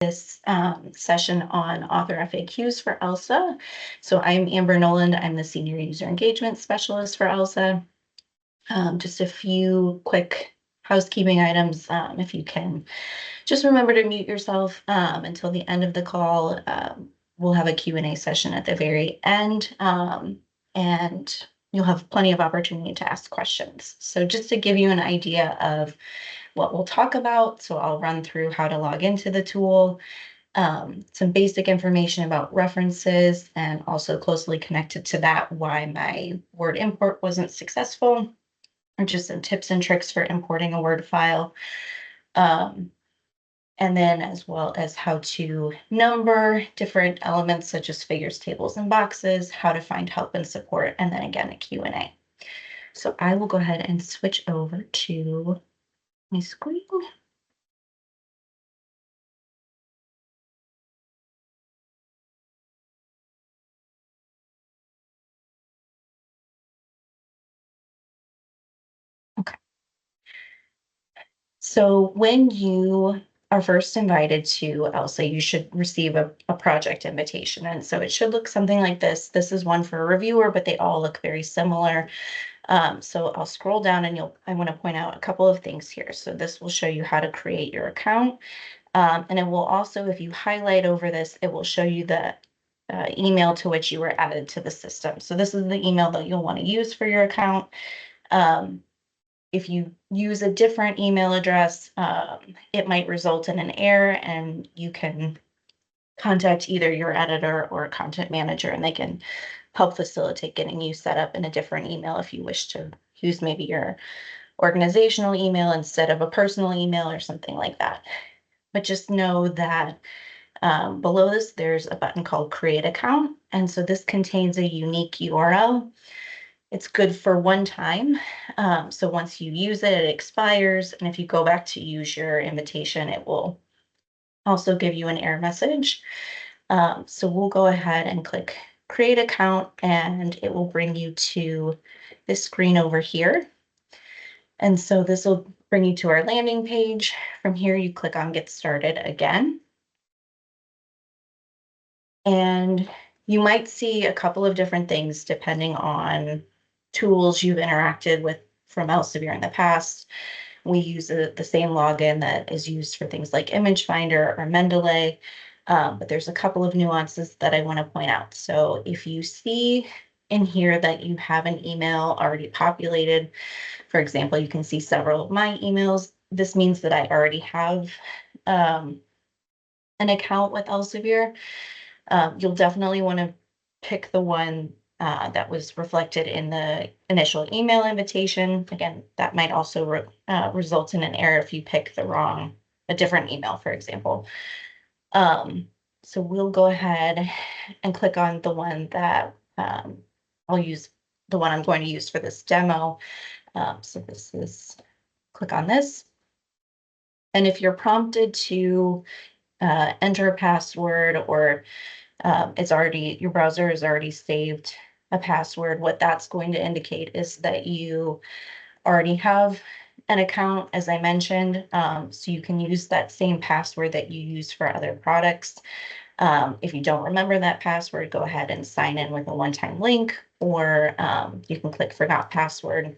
this session on author FAQs for Elsa. So I'm Amber Noland. I'm the Senior User Engagement Specialist for Elsa. Just a few quick housekeeping items. If you can just remember to mute yourself until the end of the call. We'll have a Q&A session at the very end, and you'll have plenty of opportunity to ask questions. So just to give you an idea of what we'll talk about, so I'll run through how to log into the tool, some basic information about references, and also closely connected to that, why my Word import wasn't successful, or just some tips and tricks for importing a Word file. And then as well as how to number different elements such as figures, tables, and boxes, how to find help and support, and then again, a Q&A. So I will go ahead and switch over to my screen. Okay. So when you are first invited to Elsa, you should receive a project invitation. And so it should look something like this. This is one for a reviewer, but they all look very similar. So I'll scroll down and I want to point out a couple of things here. So this will show you how to create your account. And it will also, if you highlight over this, it will show you the email to which you were added to the system. So this is the email that you'll want to use for your account. If you use a different email address, it might result in an error, and you can contact either your editor or a content manager, and they can help facilitate getting you set up in a different email if you wish to use maybe your organizational email instead of a personal email or something like that. But just know that below this, there's a button called Create Account. And so this contains a unique URL. It's good for one time. So once you use it, it expires. And if you go back to use your invitation, it will also give you an error message. So we'll go ahead and click Create Account, and it will bring you to this screen over here. And so this will bring you to our landing page. From here, you click on Get Started again. And you might see a couple of different things depending on tools you've interacted with from Elsevier in the past. We use the same login that is used for things like Image Finder or Mendeley, but there's a couple of nuances that I want to point out. So if you see in here that you have an email already populated, for example, you can see several of my emails. This means that I already have an account with Elsevier. You'll definitely want to pick the one that was reflected in the initial email invitation. Again, that might also result in an error if you pick a different email, for example. So we'll go ahead and click on the one that I'll use, the one I'm going to use for this demo. So this is, click on this. And if you're prompted to enter a password, or your browser has already saved a password, what that's going to indicate is that you already have an account, as I mentioned, so you can use that same password that you use for other products. If you don't remember that password, go ahead and sign in with a one-time link, or you can click Forgot Password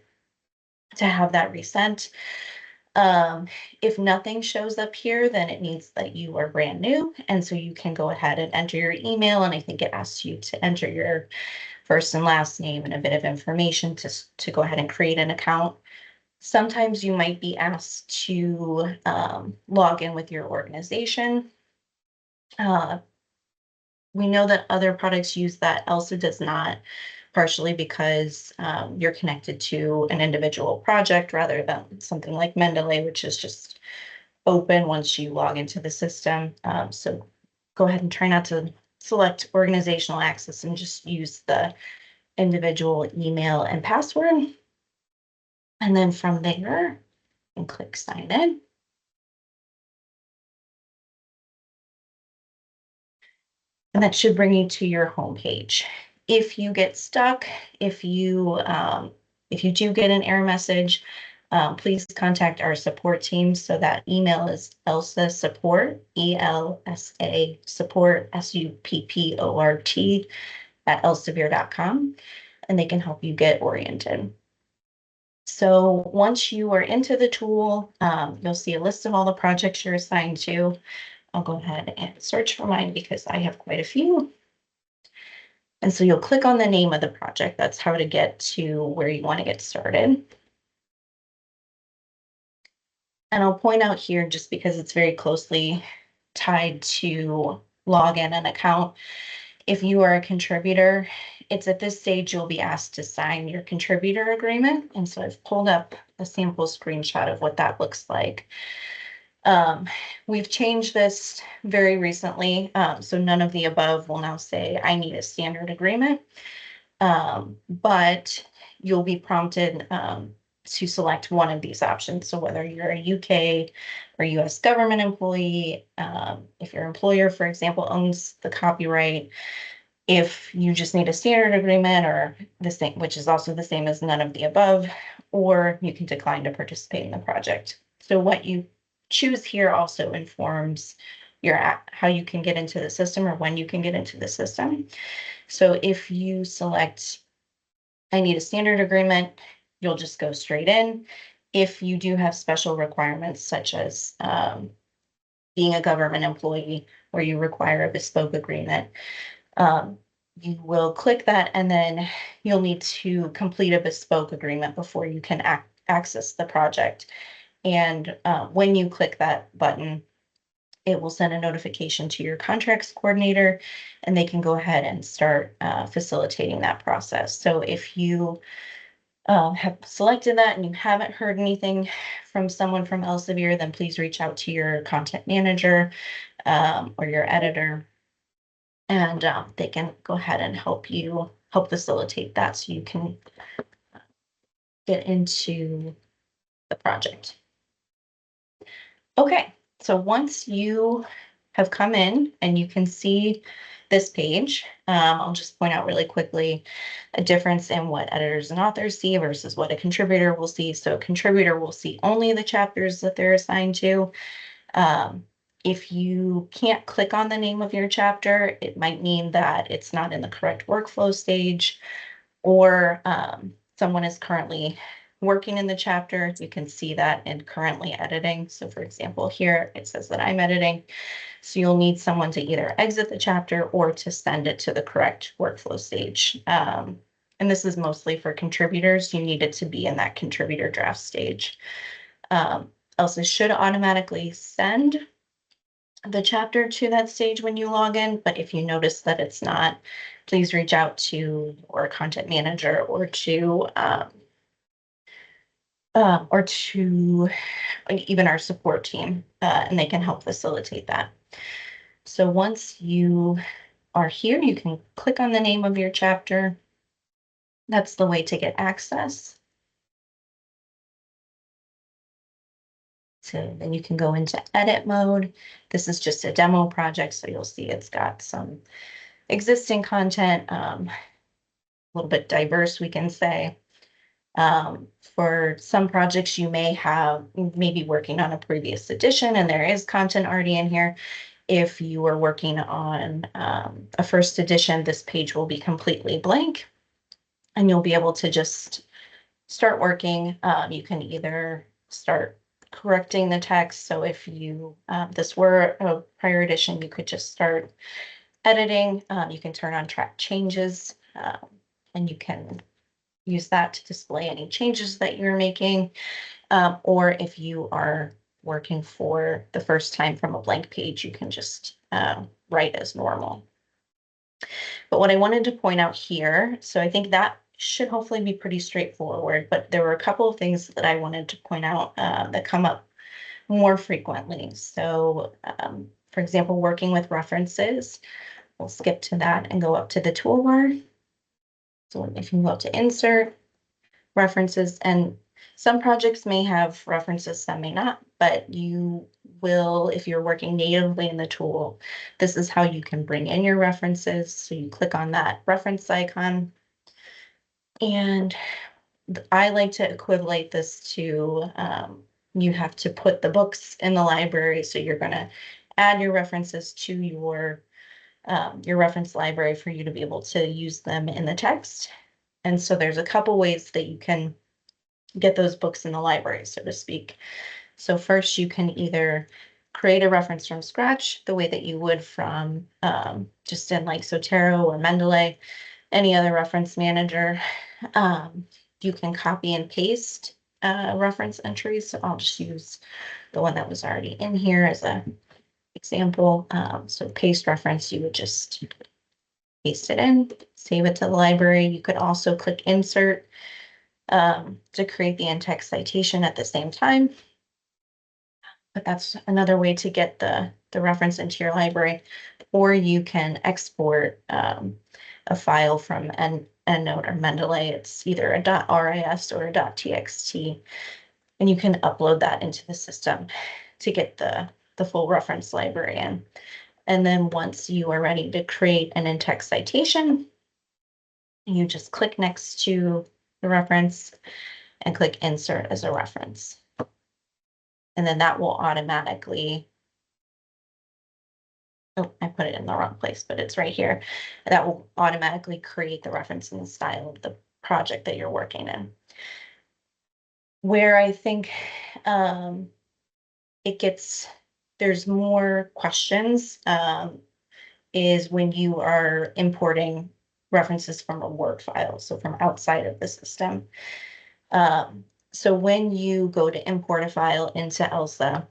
to have that resent. If nothing shows up here, then it means that you are brand new. And so you can go ahead and enter your email. And I think it asks you to enter your first and last name and a bit of information to go ahead and create an account. Sometimes you might be asked to log in with your organization. We know that other products use that. Elsa does not, partially because you're connected to an individual project rather than something like Mendeley, which is just open once you log into the system. So go ahead and try not to select organizational access and just use the individual email and password. And then from there, and click sign in. And that should bring you to your home page. If you get stuck, if you do get an error message, please contact our support team. So that email is Elsa support, ELSA support, SUPPORT @elsevier.com, and they can help you get oriented. So once you are into the tool, you'll see a list of all the projects you're assigned to. I'll go ahead and search for mine because I have quite a few. And so you'll click on the name of the project. That's how to get to where you want to get started. And I'll point out here, just because it's very closely tied to login and account, if you are a contributor, it's at this stage you'll be asked to sign your contributor agreement. And so I've pulled up a sample screenshot of what that looks like. We've changed this very recently, so none of the above will now say I need a standard agreement, but you'll be prompted to select one of these options. So whether you're a UK or US government employee, if your employer, for example, owns the copyright, if you just need a standard agreement or the same, which is also the same as none of the above, or you can decline to participate in the project. So what you choose here also informs how you can get into the system or when you can get into the system. So if you select, I need a standard agreement, you'll just go straight in. If you do have special requirements, such as being a government employee where you require a bespoke agreement, you will click that, and then you'll need to complete a bespoke agreement before you can access the project. And when you click that button, it will send a notification to your contracts coordinator, and they can go ahead and start facilitating that process. So if you have selected that and you haven't heard anything from someone from Elsevier, then please reach out to your content manager or your editor, and they can go ahead and help facilitate that so you can get into the project. Okay, so once you have come in and you can see this page, I'll just point out really quickly a difference in what editors and authors see versus what a contributor will see. So a contributor will see only the chapters that they're assigned to. If you can't click on the name of your chapter, it might mean that it's not in the correct workflow stage, or someone is currently working in the chapter. You can see that in currently editing. So for example, here it says that I'm editing. So you'll need someone to either exit the chapter or to send it to the correct workflow stage. And this is mostly for contributors. You need it to be in that contributor draft stage. Elsa should automatically send the chapter to that stage when you log in, but if you notice that it's not, please reach out to your content manager or to even our support team, and they can help facilitate that. So once you are here, you can click on the name of your chapter. That's the way to get access. So then you can go into edit mode. This is just a demo project, so you'll see it's got some existing content, a little bit diverse, we can say. For some projects, you may be working on a previous edition and there is content already in here. If you are working on a first edition, this page will be completely blank and you'll be able to just start working. You can either start correcting the text. So if this were a prior edition, you could just start editing. You can turn on track changes, and you can use that to display any changes that you're making. Or if you are working for the first time from a blank page, you can just write as normal. But what I wanted to point out here, so I think that should hopefully be pretty straightforward, but there were a couple of things that I wanted to point out that come up more frequently. So for example, working with references, we'll skip to that and go up to the toolbar. So if you go up to insert, references, and some projects may have references, some may not, but you will, if you're working natively in the tool, this is how you can bring in your references. So you click on that reference icon, and I like to equivalent this to, you have to put the books in the library, so you're gonna add your references to your reference library for you to be able to use them in the text. And so there's a couple ways that you can get those books in the library, so to speak. So first, you can either create a reference from scratch, the way that you would from just in like Zotero or Mendeley, any other reference manager. You can copy and paste reference entries. So I'll just use the one that was already in here as an example. So paste reference, you would just paste it in, save it to the library. You could also click insert to create the in-text citation at the same time. But that's another way to get the reference into your library. Or you can export a file from EndNote or Mendeley. It's either a .ris or a .txt, and you can upload that into the system to get the full reference library in. And then once you are ready to create an in-text citation, you just click next to the reference and click insert as a reference. And then that will automatically, oh, I put it in the wrong place, but it's right here. That will automatically create the reference in the style of the project that you're working in. Where I think there's more questions is when you are importing references from a Word file, so from outside of the system. So when you go to import a file into Elsa,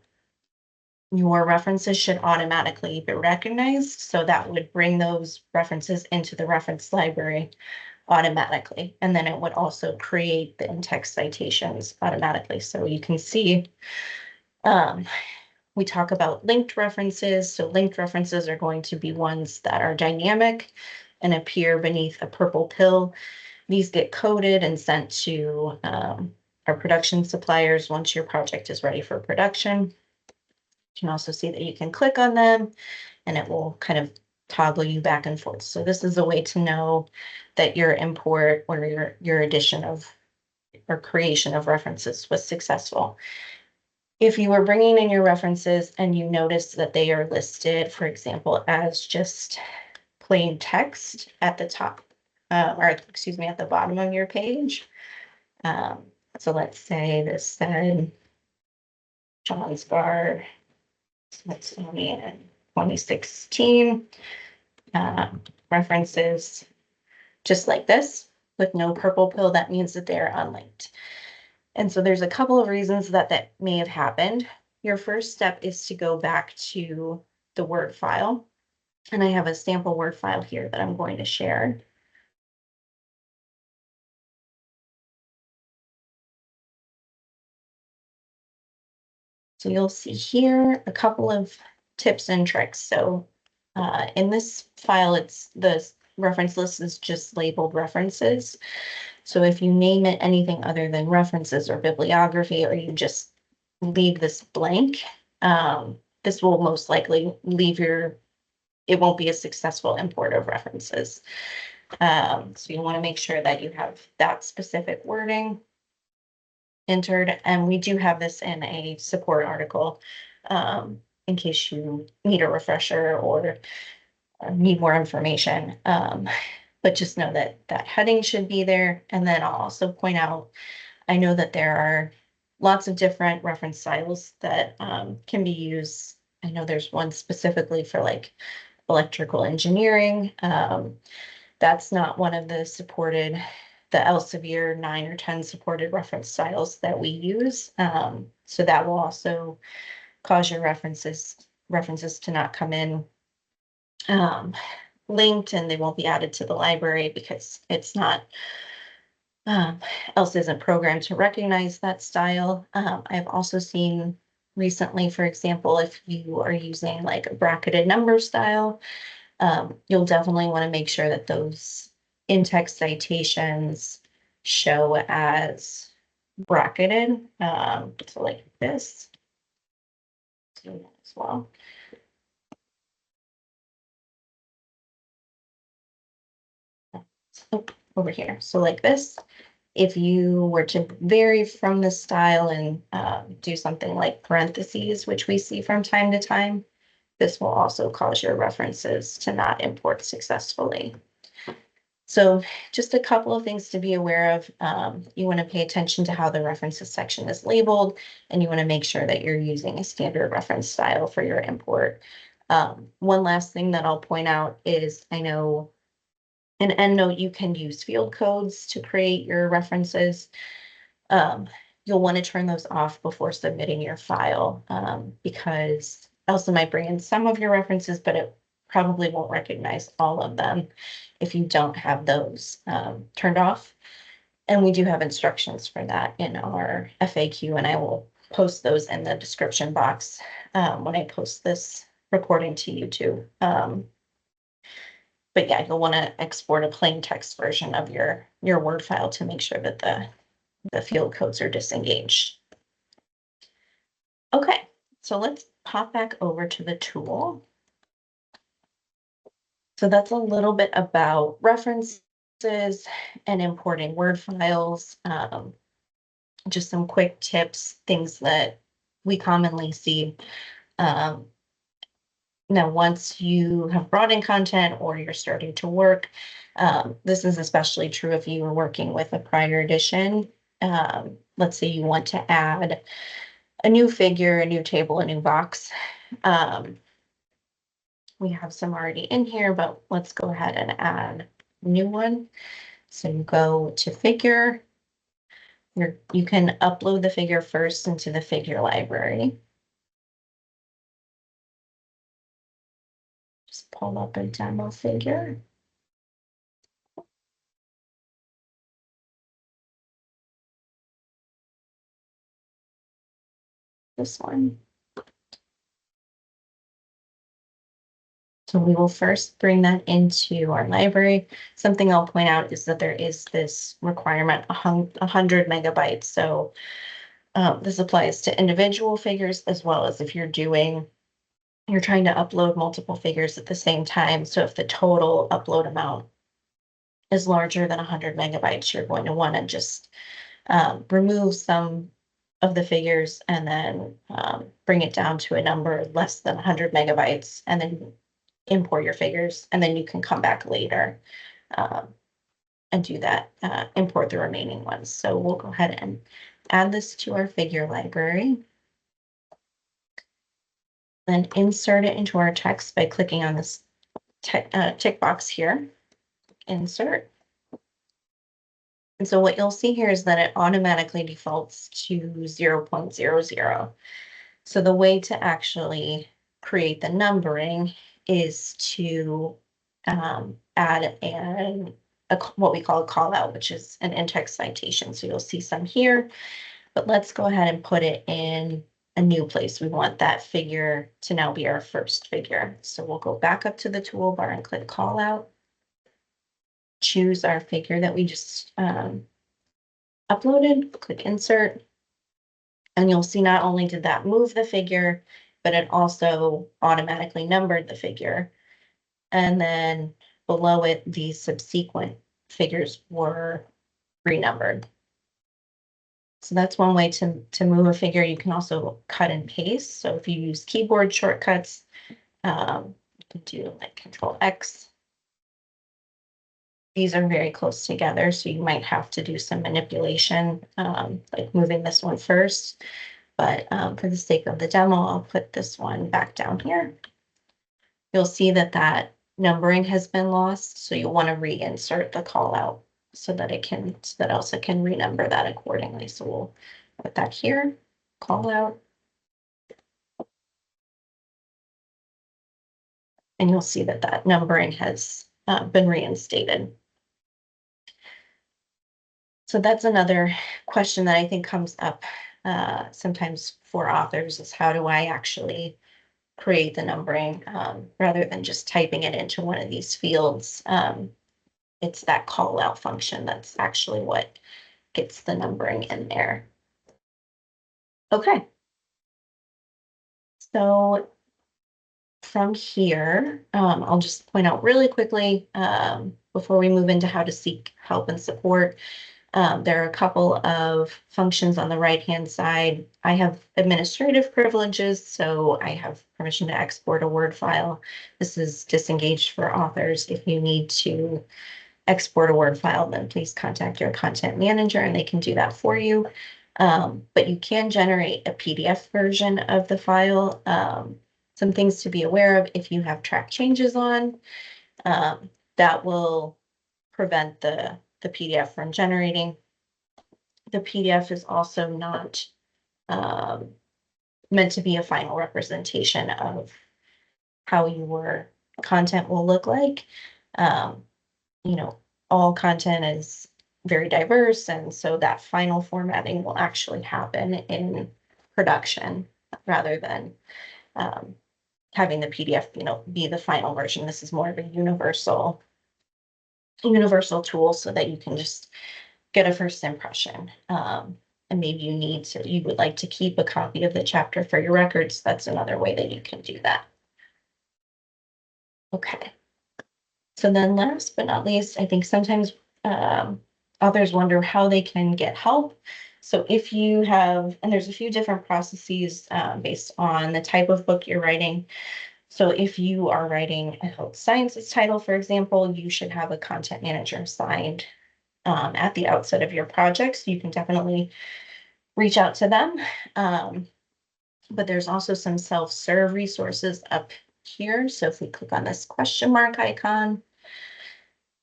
your references should automatically be recognized. So that would bring those references into the reference library automatically. And then it would also create the in-text citations automatically. So you can see, we talk about linked references. So linked references are going to be ones that are dynamic and appear beneath a purple pill. These get coded and sent to our production suppliers once your project is ready for production. You can also see that you can click on them and it will kind of toggle you back and forth. So this is a way to know that your import or your addition of or creation of references was successful. If you are bringing in your references and you notice that they are listed, for example, as just plain text at the top, or excuse me, at the bottom of your page. So let's say this said John's Bar Smithsonian 2016, references just like this with no purple pill. That means that they're unlinked. And so there's a couple of reasons that may have happened. Your first step is to go back to the Word file. And I have a sample Word file here that I'm going to share. So you'll see here a couple of tips and tricks. So in this file, the reference list is just labeled references. So if you name it anything other than references or bibliography, or you just leave this blank, this will most likely it won't be a successful import of references. So you want to make sure that you have that specific wording entered, and we do have this in a support article in case you need a refresher or need more information. But just know that that heading should be there. And then I'll also point out, I know that there are lots of different reference styles that can be used. I know there's one specifically for like electrical engineering. That's not one of the Elsevier 9 or 10 supported reference styles that we use. So that will also cause your references to not come in linked, and they won't be added to the library because it's not, Elsa isn't programmed to recognize that style. I've also seen recently, for example, if you are using like a bracketed number style, you'll definitely want to make sure that those in-text citations show as bracketed. So like this. Do that as well. Oh, over here. So like this. If you were to vary from the style and do something like parentheses, which we see from time to time, this will also cause your references to not import successfully. So just a couple of things to be aware of. You want to pay attention to how the references section is labeled, and you want to make sure that you're using a standard reference style for your import. One last thing that I'll point out is I know in EndNote you can use field codes to create your references. You'll want to turn those off before submitting your file because Elsa might bring in some of your references, but it probably won't recognize all of them if you don't have those turned off. And we do have instructions for that in our FAQ, and I will post those in the description box when I post this recording to YouTube. But yeah, you'll want to export a plain text version of your Word file to make sure that the field codes are disengaged. Okay, so let's pop back over to the tool. So that's a little bit about references and importing Word files. Just some quick tips, things that we commonly see. Now, once you have brought in content or you're starting to work, this is especially true if you were working with a prior edition. Let's say you want to add a new figure, a new table, a new box. We have some already in here, but let's go ahead and add a new one. So you go to figure. You can upload the figure first into the figure library. Just pull up a demo figure. This one. So we will first bring that into our library. Something I'll point out is that there is this requirement, 100 megabytes. So this applies to individual figures as well as if you're trying to upload multiple figures at the same time. So if the total upload amount is larger than 100 megabytes, you're going to want to just remove some of the figures and then bring it down to a number less than 100 megabytes and then import your figures, and then you can come back later and do that, import the remaining ones. So we'll go ahead and add this to our figure library. Then insert it into our text by clicking on this tick box here, insert. And so what you'll see here is that it automatically defaults to 0.00. So the way to actually create the numbering is to add what we call a call out, which is an in-text citation. So you'll see some here, but let's go ahead and put it in a new place. We want that figure to now be our first figure. So we'll go back up to the toolbar and click call out. Choose our figure that we just uploaded, click insert. And you'll see not only did that move the figure, but it also automatically numbered the figure. And then below it, the subsequent figures were renumbered. So that's one way to move a figure. You can also cut and paste. So if you use keyboard shortcuts, you can do like Control X. These are very close together, so you might have to do some manipulation, like moving this one first. But for the sake of the demo, I'll put this one back down here. You'll see that that numbering has been lost, so you'll want to reinsert the call out so that Elsa can renumber that accordingly. So we'll put that here, call out. And you'll see that that numbering has been reinstated. So that's another question that I think comes up sometimes for authors is how do I actually create the numbering rather than just typing it into one of these fields. It's that call out function that's actually what gets the numbering in there. Okay. So from here, I'll just point out really quickly before we move into how to seek help and support. There are a couple of functions on the right-hand side. I have administrative privileges, so I have permission to export a Word file. This is disengaged for authors. If you need to export a Word file, then please contact your content manager and they can do that for you. But you can generate a PDF version of the file. Some things to be aware of: if you have track changes on, that will prevent the PDF from generating. The PDF is also not meant to be a final representation of how your content will look like. You know, all content is very diverse, and so that final formatting will actually happen in production rather than having the PDF, be the final version. This is more of a universal tool so that you can just get a first impression. And maybe you would like to keep a copy of the chapter for your records. That's another way that you can do that. Okay. So then last but not least, I think sometimes authors wonder how they can get help. So if you have, and there's a few different processes based on the type of book you're writing. So if you are writing a health sciences title, for example, you should have a content manager assigned at the outset of your project. So you can definitely reach out to them. But there's also some self-serve resources up here. So if we click on this question mark icon,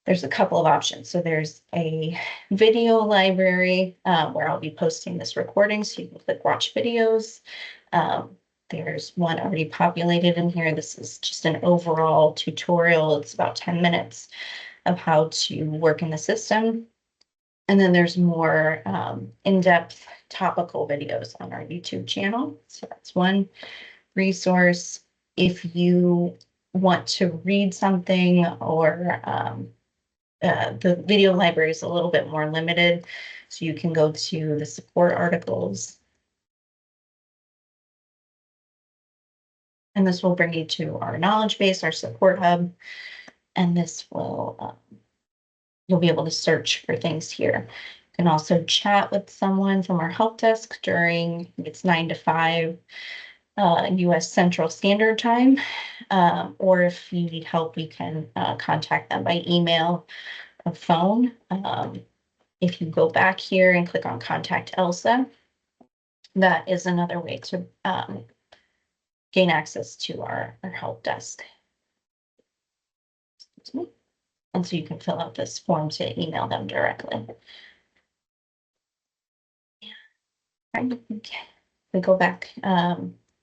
there's a couple of options. So there's a video library where I'll be posting this recording, so you can click watch videos. There's one already populated in here. This is just an overall tutorial. It's about 10 minutes of how to work in the system. And then there's more in-depth topical videos on our YouTube channel. So that's one resource. If you want to read something, or the video library is a little bit more limited, so you can go to the support articles. And this will bring you to our knowledge base, our support hub, and this will, you'll be able to search for things here. You can also chat with someone from our help desk during, it's 9 to 5 US Central Standard Time, or if you need help, you can contact them by email or phone. If you go back here and click on Contact Elsa, that is another way to gain access to our help desk. And so you can fill out this form to email them directly. Okay. We go back.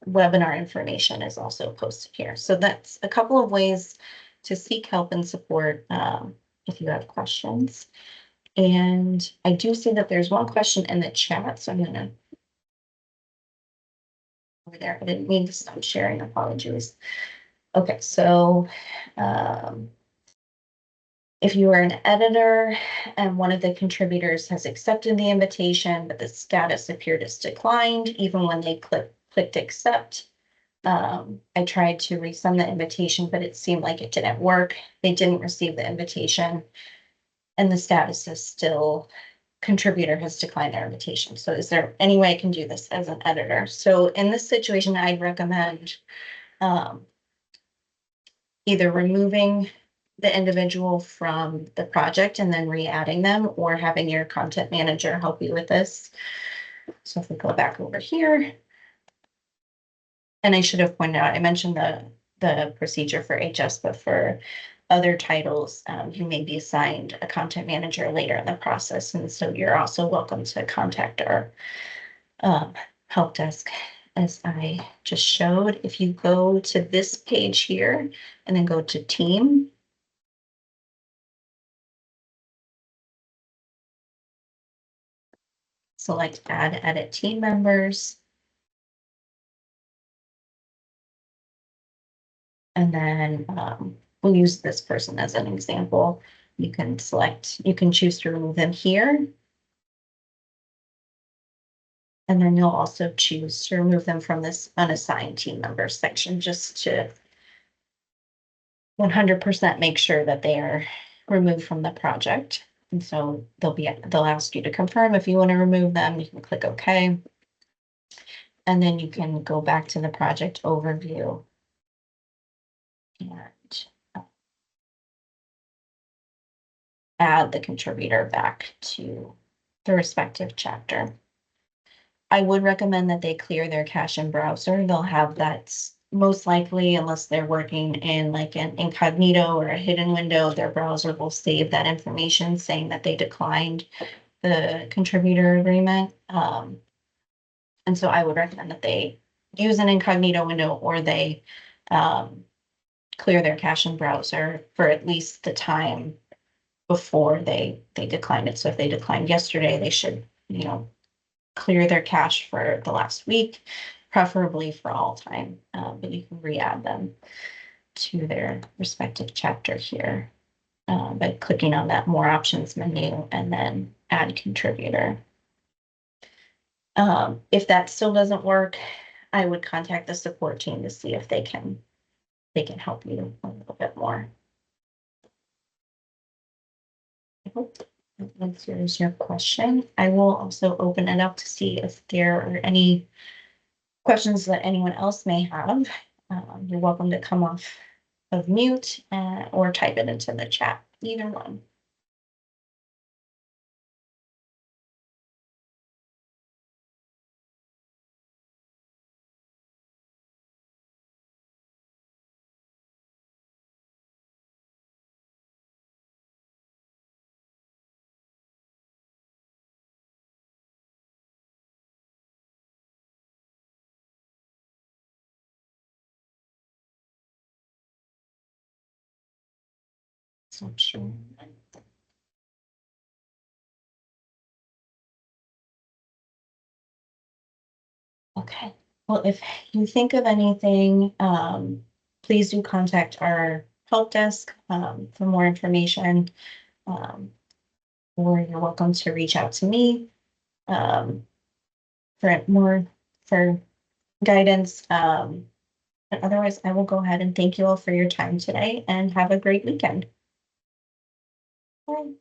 Webinar information is also posted here. So that's a couple of ways to seek help and support if you have questions. And I do see that there's one question in the chat, so I'm gonna over there. I didn't mean to stop sharing, apologies. Okay, so if you are an editor and one of the contributors has accepted the invitation, but the status appeared as declined, even when they clicked accept, I tried to resend the invitation, but it seemed like it didn't work. They didn't receive the invitation, and the status is still contributor has declined their invitation. So is there any way I can do this as an editor? So in this situation, I'd recommend either removing the individual from the project and then re-adding them, or having your content manager help you with this. So if we go back over here, and I should have pointed out, I mentioned the procedure for HS, but for other titles, you may be assigned a content manager later in the process. And so you're also welcome to contact our help desk, as I just showed. If you go to this page here and then go to team, select add edit team members, and then we'll use this person as an example. You can choose to remove them here. And then you'll also choose to remove them from this unassigned team members section, just to 100% make sure that they are removed from the project. And so they'll ask you to confirm if you want to remove them. You can click OK. And then you can go back to the project overview and add the contributor back to the respective chapter. I would recommend that they clear their cache in browser. They'll have that most likely, unless they're working in like an incognito or a hidden window, their browser will save that information saying that they declined the contributor agreement. And so I would recommend that they use an incognito window or they clear their cache in browser for at least the time before they declined it. So if they declined yesterday, they should, clear their cache for the last week, preferably for all time, but you can re-add them to their respective chapter here by clicking on that more options menu and then add contributor. If that still doesn't work, I would contact the support team to see if they can help you a little bit more. I hope that answers your question. I will also open it up to see if there are any questions that anyone else may have. You're welcome to come off of mute or type it into the chat, either one. So I'm sure. Okay. Well, if you think of anything, please do contact our help desk for more information. Or you're welcome to reach out to me for guidance. But otherwise, I will go ahead and thank you all for your time today and have a great weekend. Bye.